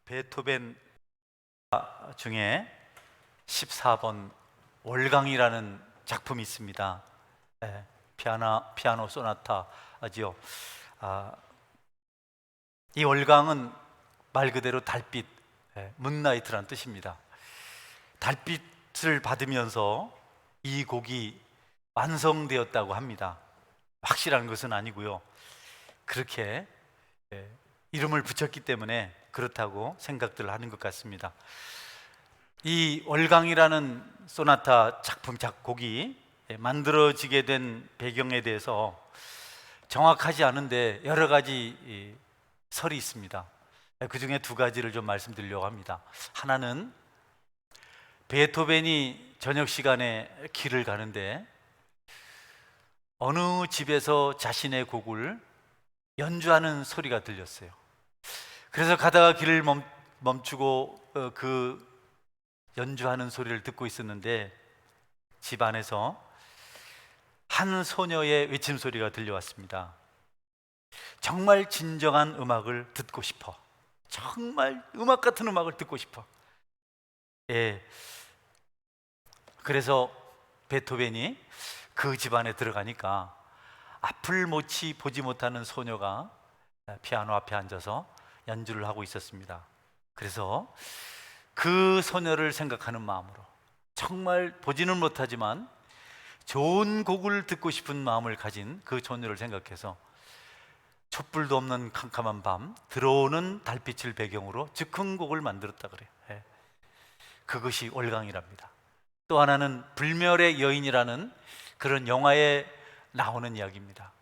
베토벤 중에 14번 월광이라는 작품이 있습니다. 피아노 소나타지요. 이 월광은 말 그대로 달빛, 문나이트란 뜻입니다. 달빛을 받으면서 이 곡이 완성되었다고 합니다. 확실한 것은 아니고요. 그렇게 이름을 붙였기 때문에 그렇다고 생각들 하는 것 같습니다. 이 월광이라는 소나타 작곡이 만들어지게 된 배경에 대해서 정확하지 않은데 여러 가지 설이 있습니다. 그 중에 두 가지를 좀 말씀드리려고 합니다. 하나는 베토벤이 저녁 시간에 길을 가는데 어느 집에서 자신의 곡을 연주하는 소리가 들렸어요. 그래서 가다가 길을 멈추고 그 연주하는 소리를 듣고 있었는데 집 안에서 한 소녀의 외침 소리가 들려왔습니다. 정말 진정한 음악을 듣고 싶어. 정말 음악 같은 음악을 듣고 싶어. 그래서 베토벤이 그 집 안에 들어가니까 앞을 모치 보지 못하는 소녀가 피아노 앞에 앉아서 연주를 하고 있었습니다. 그래서 그 소녀를 생각하는 마음으로 정말 보지는 못하지만 좋은 곡을 듣고 싶은 마음을 가진 그 소녀를 생각해서 촛불도 없는 캄캄한 밤 들어오는 달빛을 배경으로 즉흥곡을 만들었다 그래요. 그것이 월광이랍니다. 또 하나는 불멸의 여인이라는 그런 영화에 나오는 이야기입니다.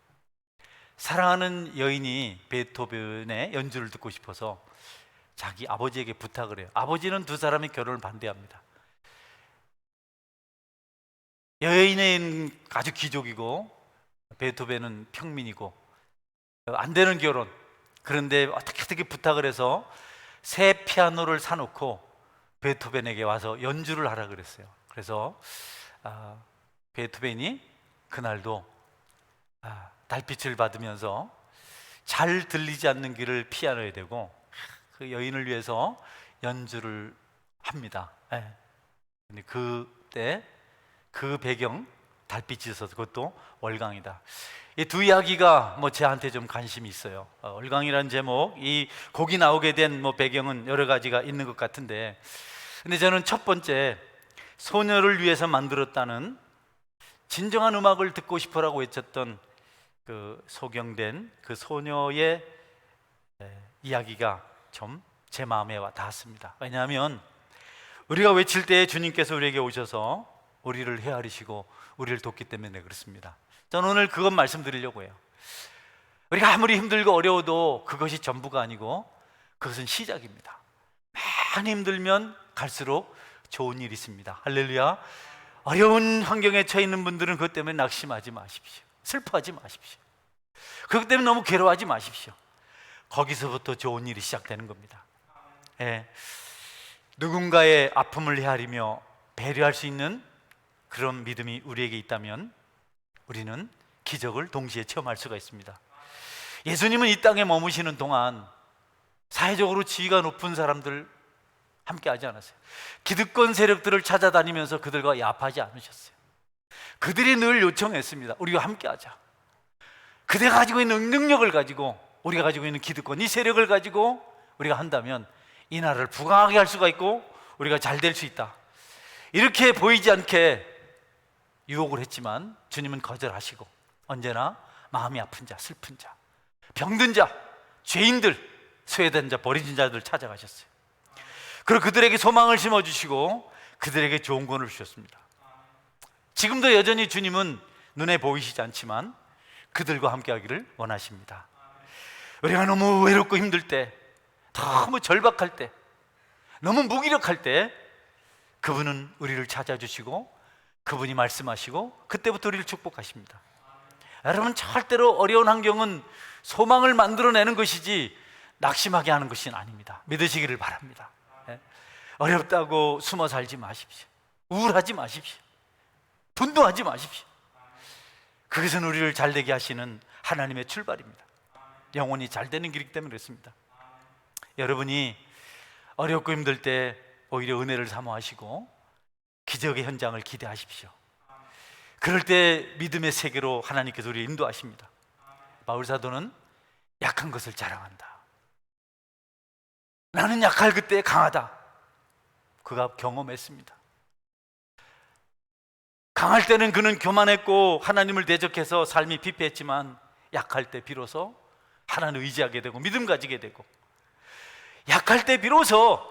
사랑하는 여인이 베토벤의 연주를 듣고 싶어서 자기 아버지에게 부탁을 해요. 아버지는 두 사람의 결혼을 반대합니다. 여인은 아주 귀족이고 베토벤은 평민이고 안 되는 결혼. 그런데 어떻게 부탁을 해서 새 피아노를 사놓고 베토벤에게 와서 연주를 하라 그랬어요. 그래서 베토벤이 그날도 달빛을 받으면서 잘 들리지 않는 길을 피아노에 대고 그 여인을 위해서 연주를 합니다. 근데 그때 그 배경 달빛이 있어서 그것도 월광이다. 이 두 이야기가 저한테 좀 관심이 있어요. 월광이라는 제목, 이 곡이 나오게 된 배경은 여러 가지가 있는 것 같은데, 근데 저는 첫 번째 소녀를 위해서 만들었다는 진정한 음악을 듣고 싶어라고 외쳤던 그 소경된 그 소녀의 이야기가 좀 제 마음에 와 닿았습니다. 왜냐하면 우리가 외칠 때 주님께서 우리에게 오셔서 우리를 헤아리시고 우리를 돕기 때문에 그렇습니다. 저는 오늘 그것 말씀드리려고 해요. 우리가 아무리 힘들고 어려워도 그것이 전부가 아니고 그것은 시작입니다. 많이 힘들면 갈수록 좋은 일이 있습니다. 할렐루야. 어려운 환경에 처해 있는 분들은 그것 때문에 낙심하지 마십시오. 슬퍼하지 마십시오. 그것 때문에 너무 괴로워하지 마십시오. 거기서부터 좋은 일이 시작되는 겁니다. 누군가의 아픔을 헤아리며 배려할 수 있는 그런 믿음이 우리에게 있다면 우리는 기적을 동시에 체험할 수가 있습니다. 예수님은 이 땅에 머무시는 동안 사회적으로 지위가 높은 사람들 함께 하지 않았어요. 기득권 세력들을 찾아다니면서 그들과 야합하지 않으셨어요. 그들이 늘 요청했습니다. 우리가 함께 하자. 그대가 가지고 있는 능력을 가지고 우리가 가지고 있는 기득권, 이 세력을 가지고 우리가 한다면 이 나라를 부강하게 할 수가 있고 우리가 잘 될 수 있다. 이렇게 보이지 않게 유혹을 했지만 주님은 거절하시고 언제나 마음이 아픈 자, 슬픈 자, 병든 자, 죄인들, 소외된 자, 버려진 자들 찾아가셨어요. 그리고 그들에게 소망을 심어주시고 그들에게 좋은 권을 주셨습니다. 지금도 여전히 주님은 눈에 보이시지 않지만 그들과 함께 하기를 원하십니다. 우리가 너무 외롭고 힘들 때, 너무 절박할 때, 너무 무기력할 때 그분은 우리를 찾아주시고 그분이 말씀하시고 그때부터 우리를 축복하십니다. 여러분, 절대로 어려운 환경은 소망을 만들어내는 것이지 낙심하게 하는 것이 아닙니다. 믿으시기를 바랍니다. 어렵다고 숨어 살지 마십시오. 우울하지 마십시오. 분노하지 마십시오. 그것은 우리를 잘되게 하시는 하나님의 출발입니다. 영혼이 잘되는 길이기 때문에 그렇습니다. 여러분이 어렵고 힘들 때 오히려 은혜를 사모하시고 기적의 현장을 기대하십시오. 그럴 때 믿음의 세계로 하나님께서 우리를 인도하십니다. 바울 사도는 약한 것을 자랑한다. 나는 약할 그때 강하다. 그가 경험했습니다. 강할 때는 그는 교만했고 하나님을 대적해서 삶이 피폐했지만 약할 때 비로소 하나님을 의지하게 되고 믿음 가지게 되고 약할 때 비로소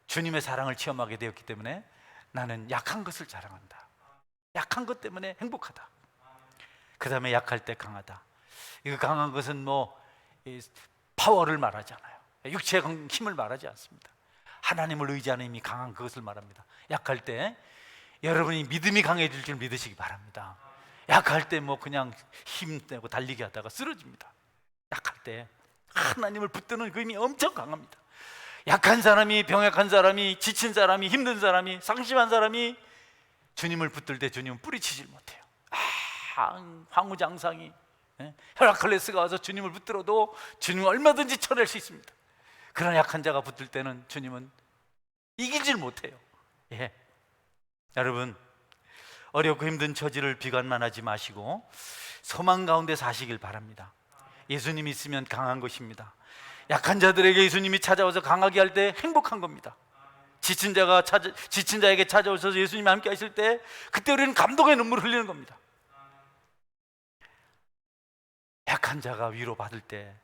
주님의 사랑을 체험하게 되었기 때문에 나는 약한 것을 자랑한다. 약한 것 때문에 행복하다. 그 다음에 약할 때 강하다. 이거 강한 것은 파워를 말하잖아요. 육체의 힘을 말하지 않습니다. 하나님을 의지하는 힘이 강한 그것을 말합니다. 약할 때 여러분이 믿음이 강해질 줄 믿으시기 바랍니다. 약할 때 그냥 힘내고 달리기 하다가 쓰러집니다. 약할 때 하나님을 붙드는 그 힘이 엄청 강합니다. 약한 사람이, 병약한 사람이, 지친 사람이, 힘든 사람이, 상심한 사람이 주님을 붙들 때 주님은 뿌리치질 못해요. 황후장상이 헤라클레스가 와서 주님을 붙들어도 주님은 얼마든지 쳐낼 수 있습니다. 그러나 약한 자가 붙들 때는 주님은 이기질 못해요. 여러분, 어렵고 힘든 처지를 비관만하지 마시고 소망 가운데 사시길 바랍니다. 예수님이 있으면 강한 것입니다. 약한 자들에게 예수님이 찾아와서 강하게 할 때 행복한 겁니다. 지친 자에게 찾아오셔서 예수님이 함께 하실 때 그때 우리는 감동의 눈물을 흘리는 겁니다. 약한 자가 위로받을 때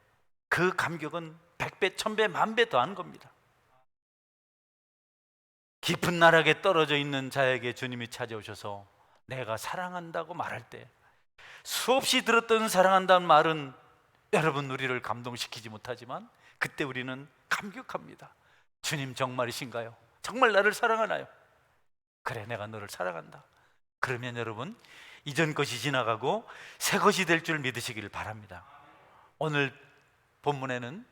그 감격은 100배, 1000배, 10,000배 더한 겁니다. 깊은 나락에 떨어져 있는 자에게 주님이 찾아오셔서 내가 사랑한다고 말할 때 수없이 들었던 사랑한다는 말은 여러분 우리를 감동시키지 못하지만 그때 우리는 감격합니다. 주님 정말이신가요? 정말 나를 사랑하나요? 그래, 내가 너를 사랑한다. 그러면 여러분 이전 것이 지나가고 새 것이 될 줄 믿으시길 바랍니다. 오늘 본문에는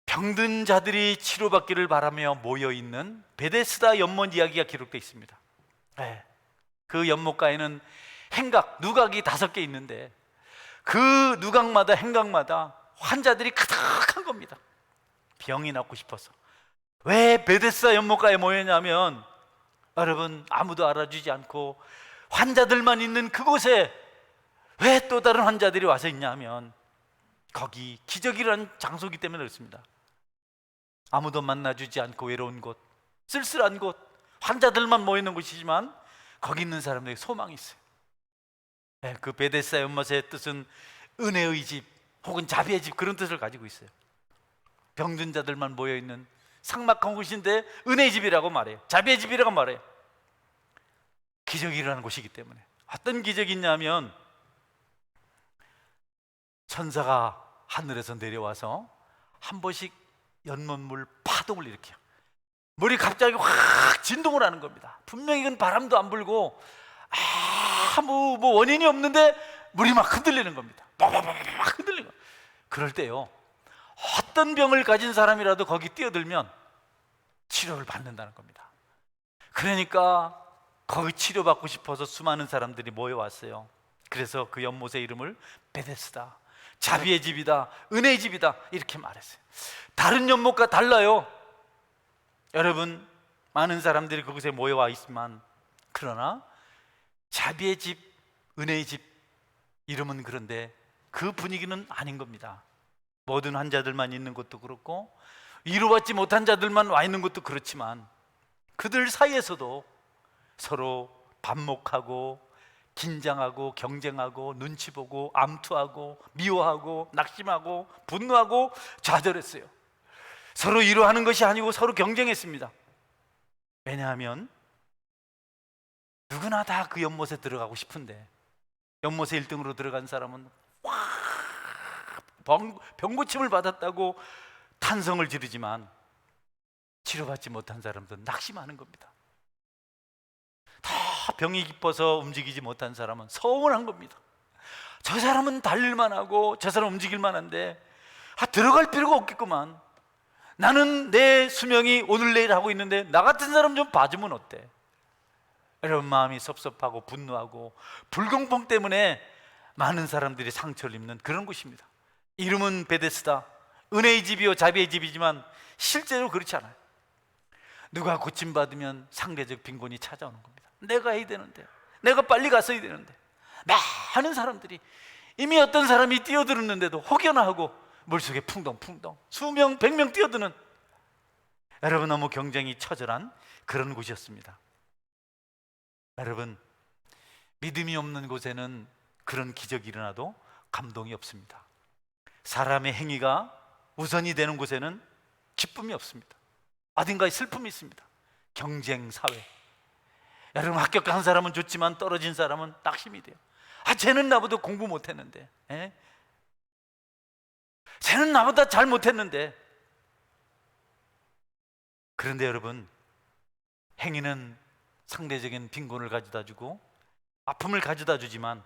병든 자들이 치료받기를 바라며 모여있는 베데스다 연못 이야기가 기록되어 있습니다. 그 연못가에는 행각, 누각이 5개 있는데 그 누각마다, 행각마다 환자들이 가득한 겁니다. 병이 낫고 싶어서. 왜 베데스다 연못가에 모였냐면 여러분, 아무도 알아주지 않고 환자들만 있는 그곳에 왜 또 다른 환자들이 와서 있냐면 거기 기적이라는 장소이기 때문에 그렇습니다. 아무도 만나주지 않고 외로운 곳, 쓸쓸한 곳, 환자들만 모이는 곳이지만 거기 있는 사람들에게 소망이 있어요. 그 베데스다 연못의 뜻은 은혜의 집 혹은 자비의 집, 그런 뜻을 가지고 있어요. 병든 자들만 모여있는 삭막한 곳인데 은혜의 집이라고 말해요. 자비의 집이라고 말해요. 기적이 일어나는 곳이기 때문에. 어떤 기적이 있냐면 천사가 하늘에서 내려와서 한 번씩 연못물 파동을 일으켜요. 물이 갑자기 확 진동을 하는 겁니다. 분명히 이건 바람도 안 불고 아무 원인이 없는데 물이 막 흔들리는 겁니다. 막 흔들리는 거예요. 그럴 때요, 어떤 병을 가진 사람이라도 거기 뛰어들면 치료를 받는다는 겁니다. 그러니까 거기 치료받고 싶어서 수많은 사람들이 모여왔어요. 그래서 그 연못의 이름을 베데스다, 자비의 집이다, 은혜의 집이다, 이렇게 말했어요. 다른 연못과 달라요. 여러분, 많은 사람들이 그곳에 모여와 있지만 그러나 자비의 집, 은혜의 집 이름은 그런데 그 분위기는 아닌 겁니다. 모든 환자들만 있는 것도 그렇고 위로받지 못한 자들만 와 있는 것도 그렇지만 그들 사이에서도 서로 반목하고 긴장하고 경쟁하고 눈치 보고 암투하고 미워하고 낙심하고 분노하고 좌절했어요. 서로 위로하는 것이 아니고 서로 경쟁했습니다. 왜냐하면 누구나 다 그 연못에 들어가고 싶은데 연못에 1등으로 들어간 사람은 병고침을 받았다고 탄성을 지르지만 치료받지 못한 사람들은 낙심하는 겁니다. 다 병이 깊어서 움직이지 못한 사람은 서운한 겁니다. 저 사람은 달릴만 하고 저 사람은 움직일만 한데 들어갈 필요가 없겠구만. 나는 내 수명이 오늘 내일 하고 있는데 나 같은 사람 좀 봐주면 어때? 이런 마음이 섭섭하고 분노하고 불공평 때문에 많은 사람들이 상처를 입는 그런 곳입니다. 이름은 베데스다, 은혜의 집이요 자비의 집이지만 실제로 그렇지 않아요. 누가 고침받으면 상대적 빈곤이 찾아오는 겁니다. 내가 해야 되는데, 내가 빨리 갔어야 되는데, 많은 사람들이 이미 어떤 사람이 뛰어들었는데도 혹여나 하고 물속에 풍덩풍덩 수명, 100명 뛰어드는, 여러분 너무 경쟁이 처절한 그런 곳이었습니다. 여러분, 믿음이 없는 곳에는 그런 기적이 일어나도 감동이 없습니다. 사람의 행위가 우선이 되는 곳에는 기쁨이 없습니다. 어딘가에 슬픔이 있습니다. 경쟁 사회. 여러분, 합격한 사람은 좋지만 떨어진 사람은 낙심이 돼요. 쟤는 나보다 공부 못했는데, 쟤는 나보다 잘 못했는데. 그런데 여러분, 행위는 상대적인 빈곤을 가져다 주고 아픔을 가져다 주지만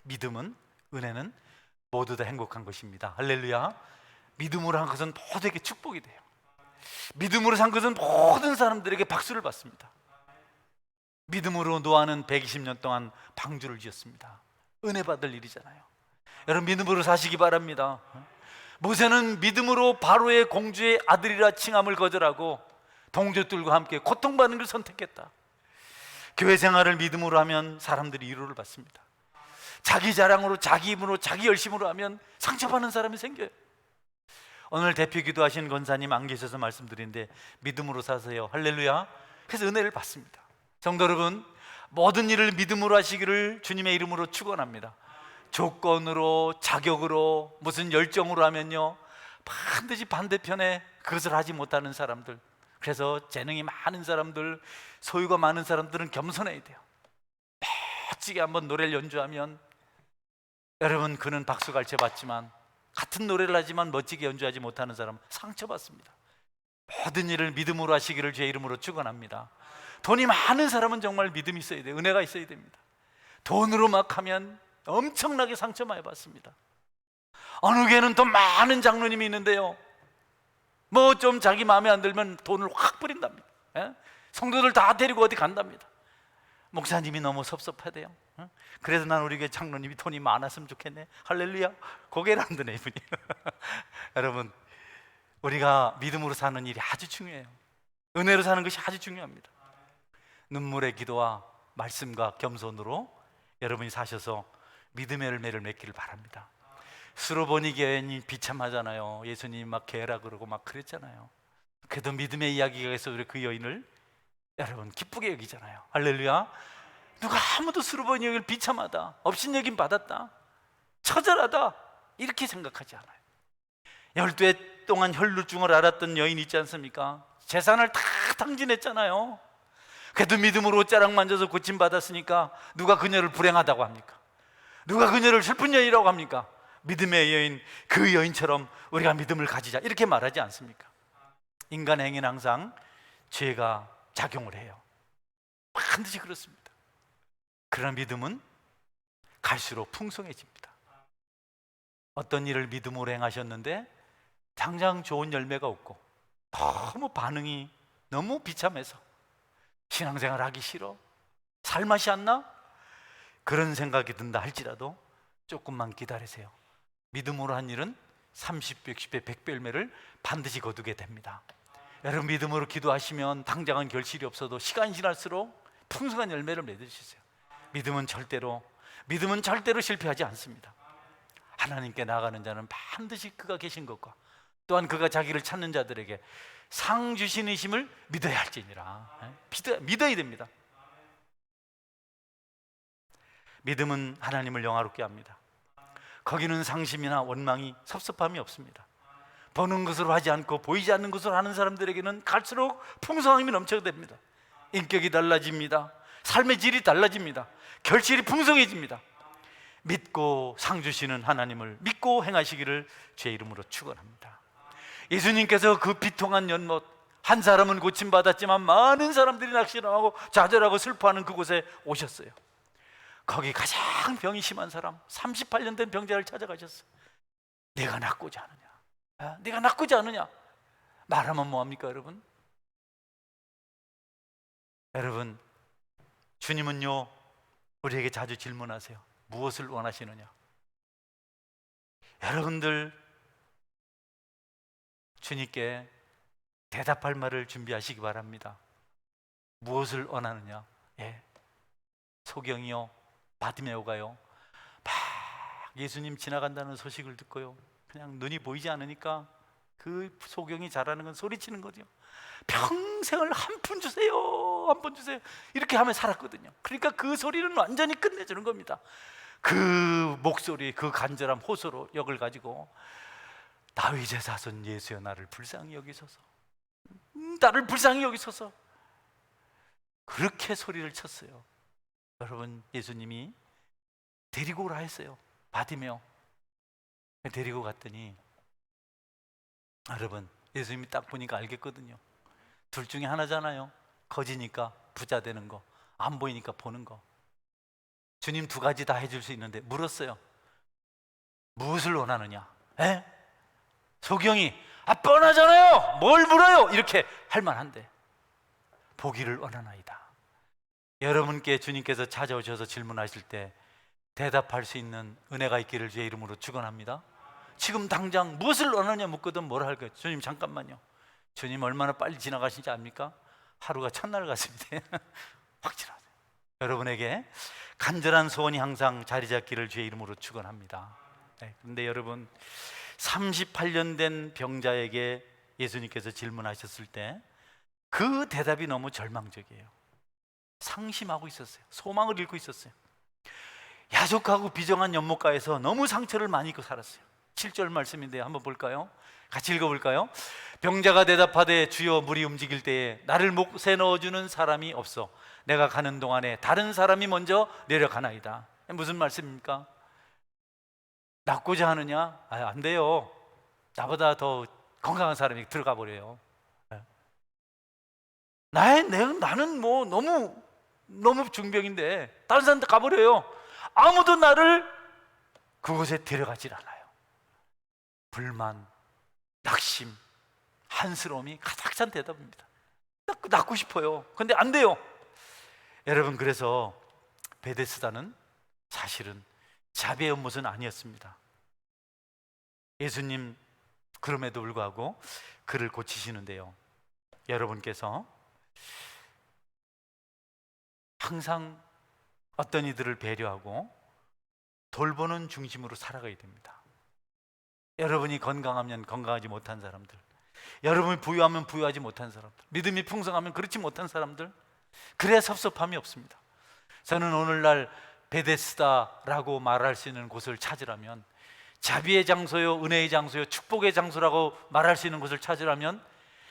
믿음은, 은혜는 모두 다 행복한 것입니다. 할렐루야. 믿음으로 한 것은 모두에게 축복이 돼요. 믿음으로 산 것은 모든 사람들에게 박수를 받습니다. 믿음으로 노아는 120년 동안 방주를 지었습니다. 은혜 받을 일이잖아요. 여러분, 믿음으로 사시기 바랍니다. 모세는 믿음으로 바로의 공주의 아들이라 칭함을 거절하고 동족들과 함께 고통받는 걸 선택했다. 교회 생활을 믿음으로 하면 사람들이 위로를 받습니다. 자기 자랑으로, 자기 힘으로, 자기 열심으로 하면 상처받는 사람이 생겨요. 오늘 대표 기도하신 권사님 안 계셔서 말씀드리는데 믿음으로 사세요. 할렐루야. 그래서 은혜를 받습니다. 성도 여러분, 모든 일을 믿음으로 하시기를 주님의 이름으로 축원합니다. 조건으로, 자격으로, 무슨 열정으로 하면요, 반드시 반대편에 그것을 하지 못하는 사람들, 그래서 재능이 많은 사람들, 소유가 많은 사람들은 겸손해야 돼요. 멋지게 한번 노래를 연주하면 여러분, 그는 박수갈채 받지만 같은 노래를 하지만 멋지게 연주하지 못하는 사람은 상처받습니다. 모든 일을 믿음으로 하시기를 주의 이름으로 축원합니다. 돈이 많은 사람은 정말 믿음이 있어야 돼요. 은혜가 있어야 됩니다. 돈으로 막 하면 엄청나게 상처 많이 받습니다. 어느 교회는 돈 많은 장로님이 있는데요, 뭐 좀 자기 마음에 안 들면 돈을 확 뿌린답니다. 성도들 다 데리고 어디 간답니다. 목사님이 너무 섭섭하대요. 그래서 난 우리 교회 장로님이 돈이 많았으면 좋겠네. 할렐루야. 고개를 안 드네 이분이. 여러분, 우리가 믿음으로 사는 일이 아주 중요해요. 은혜로 사는 것이 아주 중요합니다. 눈물의 기도와 말씀과 겸손으로 여러분이 사셔서 믿음의 열매를 맺기를 바랍니다. 수로보니 여인이 비참하잖아요. 예수님 막 개라 그러고 막 그랬잖아요. 그래도 믿음의 이야기가 있어서 우리 그 여인을 여러분 기쁘게 여기잖아요. 할렐루야. 누가 아무도 수로보니 여인을 비참하다, 업신여김 받았다, 처절하다 이렇게 생각하지 않아요. 12해 동안 혈루증을 앓았던 여인 있지 않습니까? 재산을 다 탕진했잖아요. 그래도 믿음으로 옷자락 만져서 고침받았으니까 누가 그녀를 불행하다고 합니까? 누가 그녀를 슬픈 여인이라고 합니까? 믿음의 여인, 그 여인처럼 우리가 믿음을 가지자 이렇게 말하지 않습니까? 인간 행위는 항상 죄가 작용을 해요. 반드시 그렇습니다. 그러나 믿음은 갈수록 풍성해집니다. 어떤 일을 믿음으로 행하셨는데 당장 좋은 열매가 없고 너무 반응이 너무 비참해서 신앙생활 하기 싫어, 살맛이 안 나? 그런 생각이 든다 할지라도 조금만 기다리세요. 믿음으로 한 일은 30배, 60배, 100배 열매를 반드시 거두게 됩니다. 여러분, 믿음으로 기도하시면 당장은 결실이 없어도 시간이 지날수록 풍성한 열매를 맺으시세요. 믿음은 절대로 실패하지 않습니다. 하나님께 나아가는 자는 반드시 그가 계신 것과 또한 그가 자기를 찾는 자들에게 상 주시는 힘을 믿어야 할지니라. 믿어야 됩니다. 믿음은 하나님을 영화롭게 합니다. 거기는 상심이나 원망이, 섭섭함이 없습니다. 보는 것으로 하지 않고 보이지 않는 것으로 하는 사람들에게는 갈수록 풍성함이 넘쳐야 됩니다. 인격이 달라집니다. 삶의 질이 달라집니다. 결실이 풍성해집니다. 믿고 상 주시는 하나님을 믿고 행하시기를 주의 이름으로 축원합니다. 예수님께서 그 비통한 연못, 한 사람은 고침받았지만 많은 사람들이 낙심하고 좌절하고 슬퍼하는 그곳에 오셨어요. 거기 가장 병이 심한 사람, 38년 된 병자를 찾아가셨어요. 네가 낫고자 하느냐? 네가 낫고자 하느냐? 말하면 뭐합니까 여러분? 여러분, 주님은요 우리에게 자주 질문하세요. 무엇을 원하시느냐? 여러분들 주님께 대답할 말을 준비하시기 바랍니다. 무엇을 원하느냐? 예. 소경이요, 바디메오가요, 막 예수님 지나간다는 소식을 듣고요, 그냥 눈이 보이지 않으니까 그 소경이 잘하는 건 소리치는 거죠. 평생을 한 푼 주세요, 한 푼 주세요, 이렇게 하며 살았거든요. 그러니까 그 소리는 완전히 끝내주는 겁니다. 그 목소리, 그 간절함, 호소로 역을 가지고 다윗의 자손 예수여 나를 불쌍히 여기소서, 나를 불쌍히 여기소서, 그렇게 소리를 쳤어요. 여러분, 예수님이 데리고 오라 했어요. 바디메오 데리고 갔더니, 여러분, 예수님이 딱 보니까 알겠거든요. 둘 중에 하나잖아요. 거지니까 부자 되는 거, 안 보이니까 보는 거. 주님 두 가지 다 해줄 수 있는데 물었어요. 무엇을 원하느냐? 에? 소경이 뻔하잖아요, 뭘 물어요? 이렇게 할 만한데 보기를 원하나이다. 여러분께 주님께서 찾아오셔서 질문하실 때 대답할 수 있는 은혜가 있기를 주의 이름으로 축원합니다. 지금 당장 무엇을 원하냐 묻거든 뭐라 할까요? 주님 잠깐만요. 주님 얼마나 빨리 지나가신지 압니까? 하루가 첫날 같습니다. 확실하죠. 여러분에게 간절한 소원이 항상 자리 잡기를 주의 이름으로 축원합니다. 네, 그런데 여러분, 38년 된 병자에게 예수님께서 질문하셨을 때 그 대답이 너무 절망적이에요. 상심하고 있었어요. 소망을 잃고 있었어요. 야속하고 비정한 연못가에서 너무 상처를 많이 입고 살았어요. 7절 말씀인데 한번 볼까요? 같이 읽어볼까요? 병자가 대답하되 주여 물이 움직일 때에 나를 못에 넣어주는 사람이 없어 내가 가는 동안에 다른 사람이 먼저 내려가나이다. 무슨 말씀입니까? 낫고자 하느냐? 안 돼요. 나보다 더 건강한 사람이 들어가 버려요. 나는 뭐 너무 중병인데 다른 사람한테 가버려요. 아무도 나를 그곳에 데려가질 않아요. 불만, 낙심, 한스러움이 가득 찬 대답입니다. 낫고 싶어요. 근데 안 돼요. 여러분, 그래서 베데스다는 사실은 자비의 연못은 아니었습니다. 예수님 그럼에도 불구하고 그를 고치시는데요, 여러분께서 항상 어떤 이들을 배려하고 돌보는 중심으로 살아가야 됩니다. 여러분이 건강하면 건강하지 못한 사람들, 여러분이 부유하면 부유하지 못한 사람들, 믿음이 풍성하면 그렇지 못한 사람들, 그래야 섭섭함이 없습니다. 저는 오늘날 베데스다라고 말할 수 있는 곳을 찾으라면, 자비의 장소요, 은혜의 장소요, 축복의 장소라고 말할 수 있는 곳을 찾으라면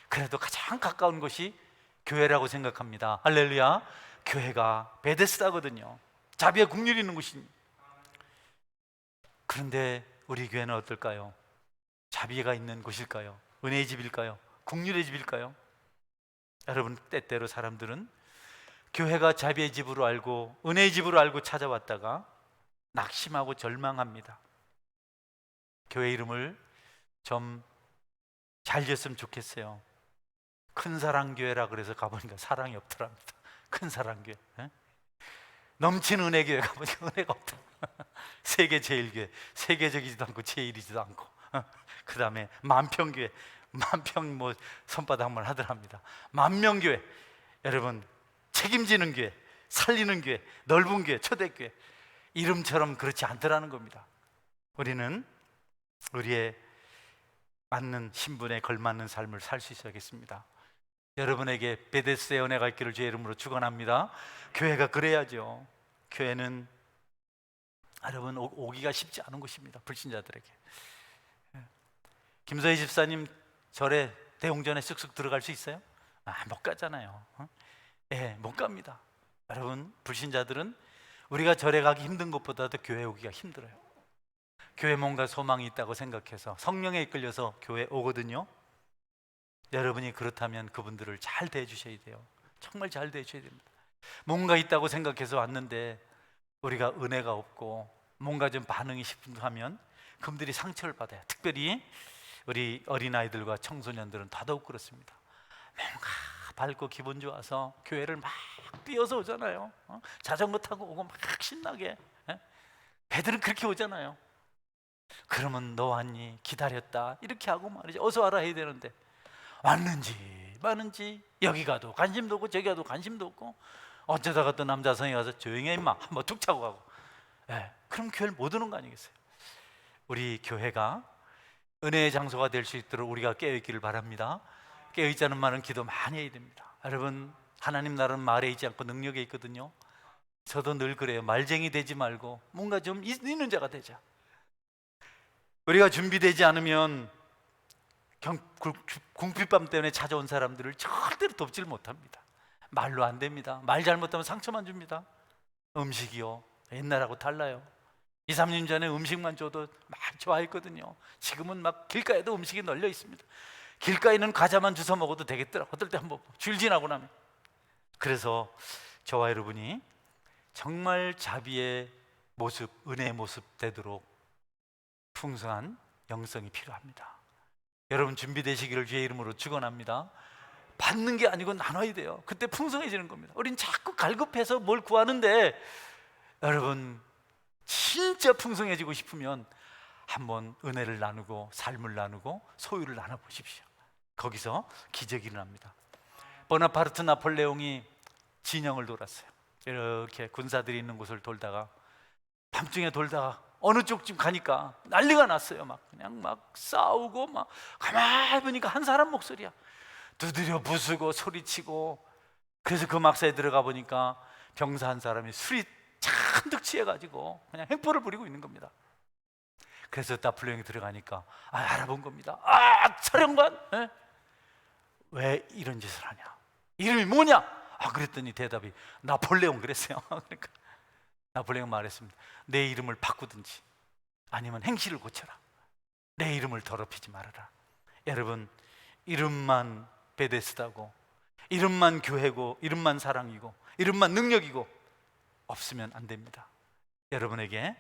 그래도 가장 가까운 곳이 교회라고 생각합니다. 할렐루야. 교회가 베데스다거든요. 자비의 국률이 있는 곳입니다. 그런데 우리 교회는 어떨까요? 자비가 있는 곳일까요? 은혜의 집일까요? 국률의 집일까요? 여러분, 때때로 사람들은 교회가 자비의 집으로 알고 은혜의 집으로 알고 찾아왔다가 낙심하고 절망합니다. 교회 이름을 좀 잘 지었으면 좋겠어요. 큰 사랑교회라 그래서 가보니까 사랑이 없더랍니다. 큰 사랑교회, 넘치는 은혜교회 가보니까 은혜가 없다. 세계 제일교회, 세계적이지도 않고 제일이지도 않고, 그 다음에 만평교회, 만평 뭐 손바닥만 하더랍니다. 만명교회. 여러분, 책임지는 교회, 살리는 교회, 넓은 교회, 초대교회, 이름처럼 그렇지 않더라는 겁니다. 우리는 우리의 맞는 신분에 걸맞는 삶을 살 수 있어야겠습니다. 여러분에게 베데스다의 은혜가 있기를 주의 이름으로 축원합니다. 교회가 그래야죠. 교회는 여러분 오기가 쉽지 않은 곳입니다. 불신자들에게. 김서희 집사님 절에 대웅전에 쓱쓱 들어갈 수 있어요? 못 가잖아요. 못 갑니다. 여러분, 불신자들은 우리가 절에 가기 힘든 것보다도 교회 오기가 힘들어요. 교회 뭔가 소망이 있다고 생각해서 성령에 이끌려서 교회 오거든요. 여러분이 그렇다면 그분들을 잘 대해주셔야 돼요. 정말 잘 대해주셔야 됩니다. 뭔가 있다고 생각해서 왔는데 우리가 은혜가 없고 뭔가 좀 반응이 싶으면 그분들이 상처를 받아요. 특별히 우리 어린아이들과 청소년들은 더더욱 그렇습니다. 뭔가 밝고 기분 좋아서 교회를 막 뛰어서 오잖아요. 자전거 타고 오고 막 신나게. 애들은 그렇게 오잖아요. 그러면 너 왔니? 기다렸다 이렇게 하고 말이지, 어서 와라 해야 되는데 왔는지 마는지 여기 가도 관심도 없고 저기 가도 관심도 없고, 어쩌다가 또 남자성에 가서 조용히 해 임마 한번 툭 차고 가고. 그럼 교회를 못 오는 거 아니겠어요? 우리 교회가 은혜의 장소가 될 수 있도록 우리가 깨어있기를 바랍니다. 깨어있자는 말은 기도 많이 해야 됩니다. 여러분, 하나님 나라는 말에 있지 않고 능력에 있거든요. 저도 늘 그래요. 말쟁이 되지 말고 뭔가 좀 있는 자가 되자. 우리가 준비되지 않으면 궁핍밤 때문에 찾아온 사람들을 절대로 돕질 못합니다. 말로 안 됩니다. 말 잘못하면 상처만 줍니다. 음식이요, 옛날하고 달라요. 2, 3년 전에 음식만 줘도 막 좋아했거든요. 지금은 막 길가에도 음식이 널려 있습니다. 길가에는 과자만 주워 먹어도 되겠더라. 어떨 때 한번 줄 지나고 나면. 그래서 저와 여러분이 정말 자비의 모습, 은혜의 모습 되도록 풍성한 영성이 필요합니다. 여러분 준비되시기를 주의 이름으로 축원합니다. 받는 게 아니고 나눠야 돼요. 그때 풍성해지는 겁니다. 우린 자꾸 갈급해서 뭘 구하는데, 여러분 진짜 풍성해지고 싶으면 한번 은혜를 나누고 삶을 나누고 소유를 나눠보십시오. 거기서 기적이 일어납니다. 보나파르트 나폴레옹이 진영을 돌았어요. 이렇게 군사들이 있는 곳을 돌다가 밤중에 돌다가 어느 쪽쯤 가니까 난리가 났어요. 막 그냥 막 싸우고, 막 가만히 보니까 한 사람 목소리야. 두드려 부수고 소리치고. 그래서 그 막사에 들어가 보니까 병사 한 사람이 술이 잔뜩 취해가지고 그냥 횡포를 부리고 있는 겁니다. 그래서 나폴레옹이 들어가니까 알아본 겁니다. 사령관, 왜 이런 짓을 하냐? 이름이 뭐냐? 그랬더니 대답이 나폴레옹 그랬어요. 그러니까 나폴레옹 말했습니다. 내 이름을 바꾸든지 아니면 행실을 고쳐라. 내 이름을 더럽히지 말아라. 여러분, 이름만 베데스다고, 이름만 교회고, 이름만 사랑이고, 이름만 능력이고 없으면 안 됩니다. 여러분에게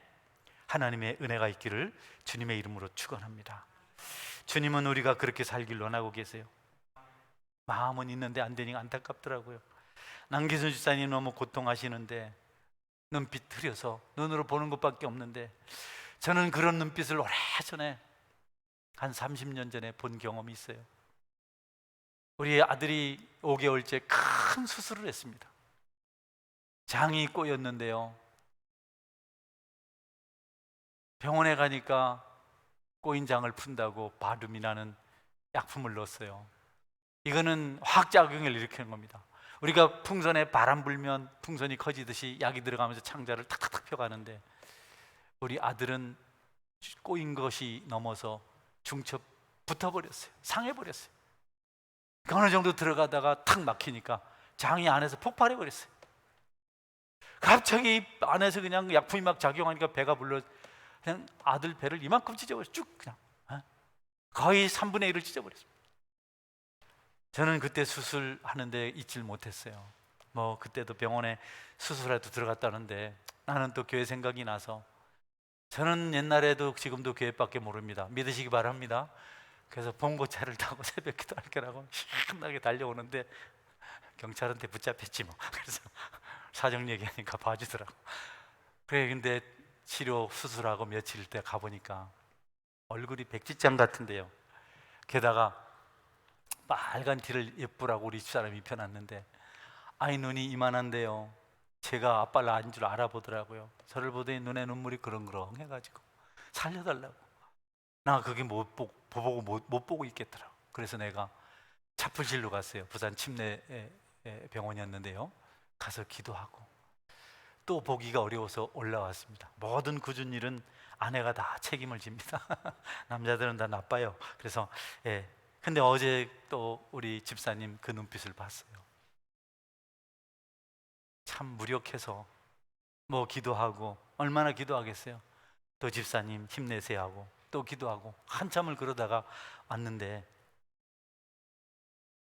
하나님의 은혜가 있기를 주님의 이름으로 축원합니다. 주님은 우리가 그렇게 살길 원하고 계세요. 마음은 있는데 안 되니까 안타깝더라고요. 남기순 집사님 너무 고통하시는데 눈빛 흐려서 눈으로 보는 것밖에 없는데, 저는 그런 눈빛을 오래전에 한 30년 전에 본 경험이 있어요. 우리 아들이 5개월째 큰 수술을 했습니다. 장이 꼬였는데요, 병원에 가니까 꼬인 장을 푼다고 바lum이라는 약품을 넣었어요. 이거는 화학작용을 일으키는 겁니다. 우리가 풍선에 바람 불면 풍선이 커지듯이 약이 들어가면서 창자를 탁탁탁 펴가는데, 우리 아들은 꼬인 것이 넘어서 중첩 붙어버렸어요. 상해버렸어요. 어느 정도 들어가다가 탁 막히니까 장이 안에서 폭발해버렸어요. 갑자기 안에서 그냥 약품이 막 작용하니까 배가 불러, 그냥 아들 배를 이만큼 찢어버렸어요. 쭉 그냥 거의 3분의 1을 찢어버렸어요. 저는 그때 수술하는데 잊질 못했어요. 뭐 그때도 병원에 수술해도 들어갔다는데 나는 또 교회 생각이 나서, 저는 옛날에도 지금도 교회밖에 모릅니다. 믿으시기 바랍니다. 그래서 봉고차를 타고 새벽 기도할 거라고 신나게 달려오는데 경찰한테 붙잡혔지 뭐. 그래서 사정 얘기하니까 봐주더라고. 그래, 근데 치료 수술하고 며칠 때 가보니까 얼굴이 백지장 같은데요. 게다가 빨간 티를 예쁘라고 우리 집사람이 입혀놨는데 아이 눈이 이만한데요, 제가 아빠를 아닌 줄 알아보더라고요. 저를 보더니 눈에 눈물이 그렁그렁 해가지고 살려달라고. 나 그게 못 보고 있겠더라고. 그래서 내가 차풀실로 갔어요. 부산 침례 병원이었는데요. 가서 기도하고 또 보기가 어려워서 올라왔습니다. 모든 굳은 일은 아내가 다 책임을 집니다. 남자들은 다 나빠요. 그래서 근데 어제 또 우리 집사님 그 눈빛을 봤어요. 참 무력해서 뭐 기도하고, 얼마나 기도하겠어요. 또 집사님 힘내세요 하고 또 기도하고 한참을 그러다가 왔는데,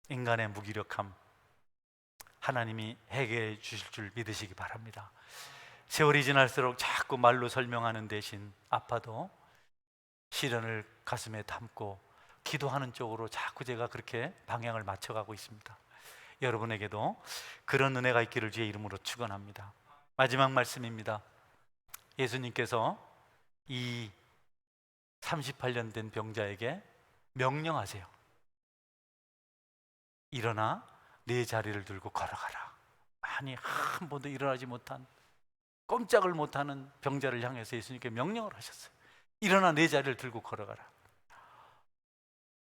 인간의 무기력함 하나님이 해결해 주실 줄 믿으시기 바랍니다. 세월이 지날수록 자꾸 말로 설명하는 대신 아파도 시련을 가슴에 담고 기도하는 쪽으로 자꾸 제가 그렇게 방향을 맞춰가고 있습니다. 여러분에게도 그런 은혜가 있기를 주의 이름으로 축원합니다. 마지막 말씀입니다. 예수님께서 이 38년 된 병자에게 명령하세요. 일어나 네 자리를 들고 걸어가라. 아니, 한 번도 일어나지 못한, 꼼짝을 못하는 병자를 향해서 예수님께 명령을 하셨어요. 일어나 네 자리를 들고 걸어가라.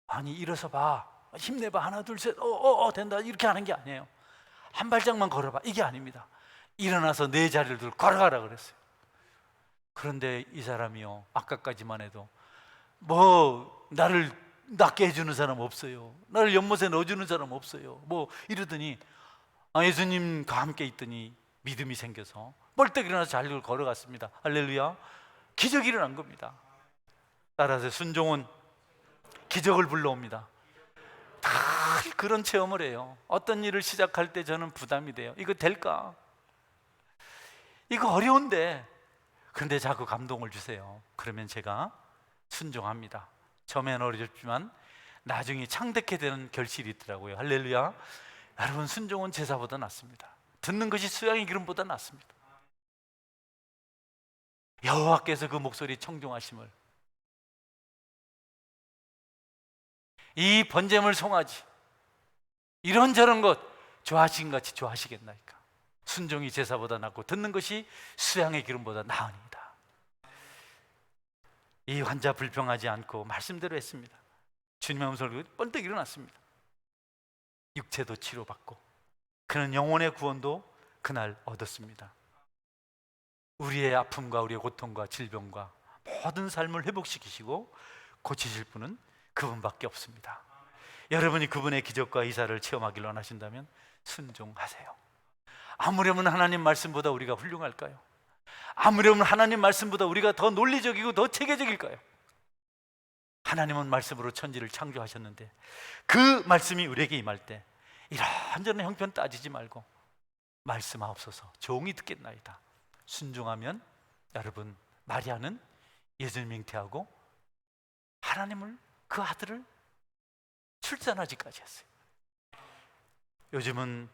아니, 일어서 봐, 힘내봐, 하나 둘 셋, 된다, 이렇게 하는 게 아니에요. 한 발짝만 걸어봐, 이게 아닙니다. 일어나서 네 자리를 들고 걸어가라 그랬어요. 그런데 이 사람이요, 아까까지만 해도 뭐 나를 낫게 해주는 사람 없어요, 나를 연못에 넣어주는 사람 없어요, 뭐 이러더니 예수님과 함께 있더니 믿음이 생겨서 벌떡 일어나서 자리를 걸어갔습니다. 할렐루야. 기적이 일어난 겁니다. 따라서 순종은 기적을 불러옵니다. 다 그런 체험을 해요. 어떤 일을 시작할 때 저는 부담이 돼요. 이거 될까? 이거 어려운데. 그런데 자꾸 감동을 주세요. 그러면 제가 순종합니다. 처음엔 어렵지만 나중에 창대케 되는 결실이 있더라고요. 할렐루야. 여러분, 순종은 제사보다 낫습니다. 듣는 것이 수양의 기름보다 낫습니다. 여호와께서 그 목소리 청종하심을, 이 번제물 송아지 이런저런 것 좋아하신 같이 좋아하시겠나이까. 순종이 제사보다 낫고 듣는 것이 수양의 기름보다 나으니이다. 이 환자 불평하지 않고 말씀대로 했습니다. 주님의 음성을 번뜩 일어났습니다. 육체도 치료받고 그는 영혼의 구원도 그날 얻었습니다. 우리의 아픔과 우리의 고통과 질병과 모든 삶을 회복시키시고 고치실 분은 그분밖에 없습니다. 여러분이 그분의 기적과 이사를 체험하기를 원하신다면 순종하세요. 아무려면 하나님 말씀보다 우리가 훌륭할까요? 아무려면 하나님 말씀보다 우리가 더 논리적이고 더 체계적일까요? 하나님은 말씀으로 천지를 창조하셨는데 그 말씀이 우리에게 임할 때 이런저런 형편 따지지 말고 말씀하옵소서, 종이 듣겠나이다. 순종하면 여러분, 마리아는 예수님 잉태하고 하나님을, 그 아들을 출산하기까지 했어요. 요즘은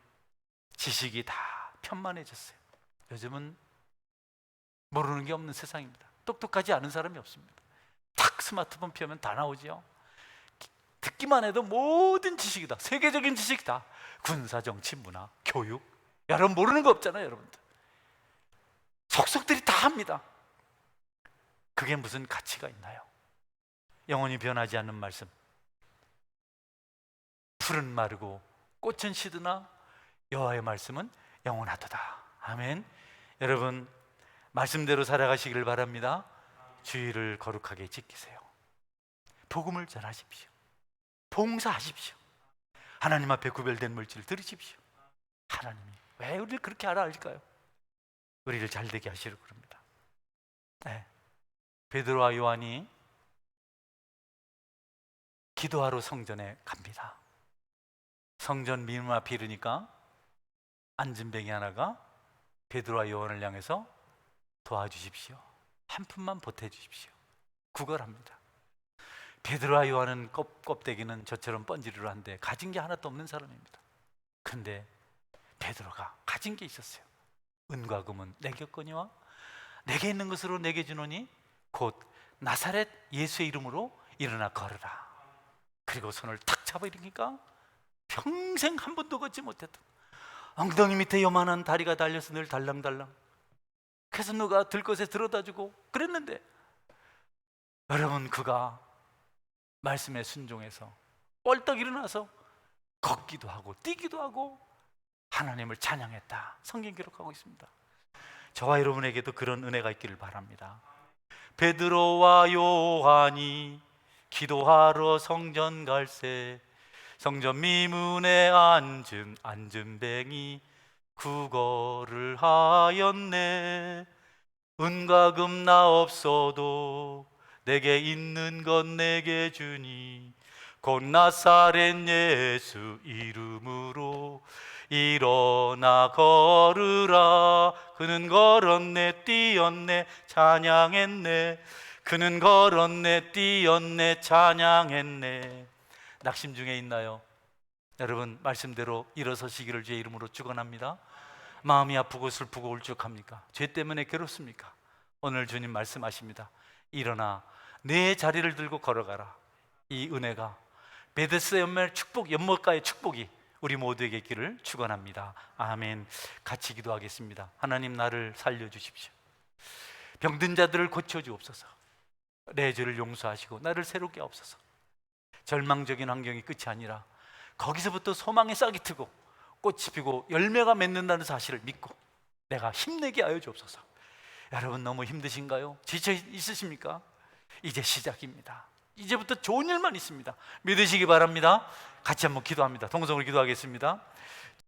지식이 다 편만해졌어요. 요즘은 모르는 게 없는 세상입니다. 똑똑하지 않은 사람이 없습니다. 탁 스마트폰 펴면 다 나오죠. 듣기만 해도 모든 지식이다. 세계적인 지식이다. 군사, 정치, 문화, 교육, 여러분 모르는 거 없잖아요. 여러분들 속속들이 다 합니다. 그게 무슨 가치가 있나요? 영원히 변하지 않는 말씀, 풀은 마르고 꽃은 시드나 여호와의 말씀은 영원하도다. 아멘. 여러분, 말씀대로 살아가시기를 바랍니다. 주의를 거룩하게 지키세요. 복음을 전하십시오. 봉사하십시오. 하나님 앞에 구별된 물질을 들으십시오. 하나님이 왜 우리를 그렇게 알아할까요? 우리를 잘되게 하시려고 그럽니다. 네. 베드로와 요한이 기도하러 성전에 갑니다. 성전 민문 앞에 이르니까 안진뱅이 하나가 베드로와 요한을 향해서 도와주십시오, 한 푼만 보태주십시오, 구걸합니다. 베드로와 요한은 껍데기는 저처럼 번지르르 한데 가진 게 하나도 없는 사람입니다. 근데 베드로가 가진 게 있었어요. 은과 금은 내게 거니와 내게 있는 것으로 내게 주노니 곧 나사렛 예수의 이름으로 일어나 걸으라. 그리고 손을 탁 잡아 일으키니까 평생 한 번도 걷지 못했던, 엉덩이 밑에 요만한 다리가 달려서 늘 달랑달랑, 그래서 누가 들 것에 들어다주고 그랬는데, 여러분, 그가 말씀에 순종해서 벌떡 일어나서 걷기도 하고 뛰기도 하고 하나님을 찬양했다. 성경 기록하고 있습니다. 저와 여러분에게도 그런 은혜가 있기를 바랍니다. 베드로와 요한이 기도하러 성전 갈새 성전 미문에 앉은 안진뱅이 구걸을 하였네. 은과 금 나 없어도 내게 있는 건 내게 주니 곧 나사렛 예수 이름으로 일어나 걸으라. 그는 걸었네 뛰었네 찬양했네. 그는 걸었네 뛰었네 찬양했네. 낙심 중에 있나요? 여러분, 말씀대로 일어서시기를 주의 이름으로 축원합니다. 마음이 아프고 슬프고 울적합니까? 죄 때문에 괴롭습니까? 오늘 주님 말씀하십니다. 일어나 내 자리를 들고 걸어가라. 이 은혜가 베데스다 연못 축복, 연못가의 축복이 우리 모두에게 있기를 축원합니다. 아멘. 같이 기도하겠습니다. 하나님, 나를 살려주십시오. 병든 자들을 고쳐주옵소서. 내 죄를 용서하시고 나를 새롭게 하옵소서. 절망적인 환경이 끝이 아니라 거기서부터 소망의 싹이 트고 꽃이 피고 열매가 맺는다는 사실을 믿고 내가 힘내게 하여 주옵소서. 여러분, 너무 힘드신가요? 지쳐 있으십니까? 이제 시작입니다. 이제부터 좋은 일만 있습니다. 믿으시기 바랍니다. 같이 한번 기도합니다. 동성으로 기도하겠습니다.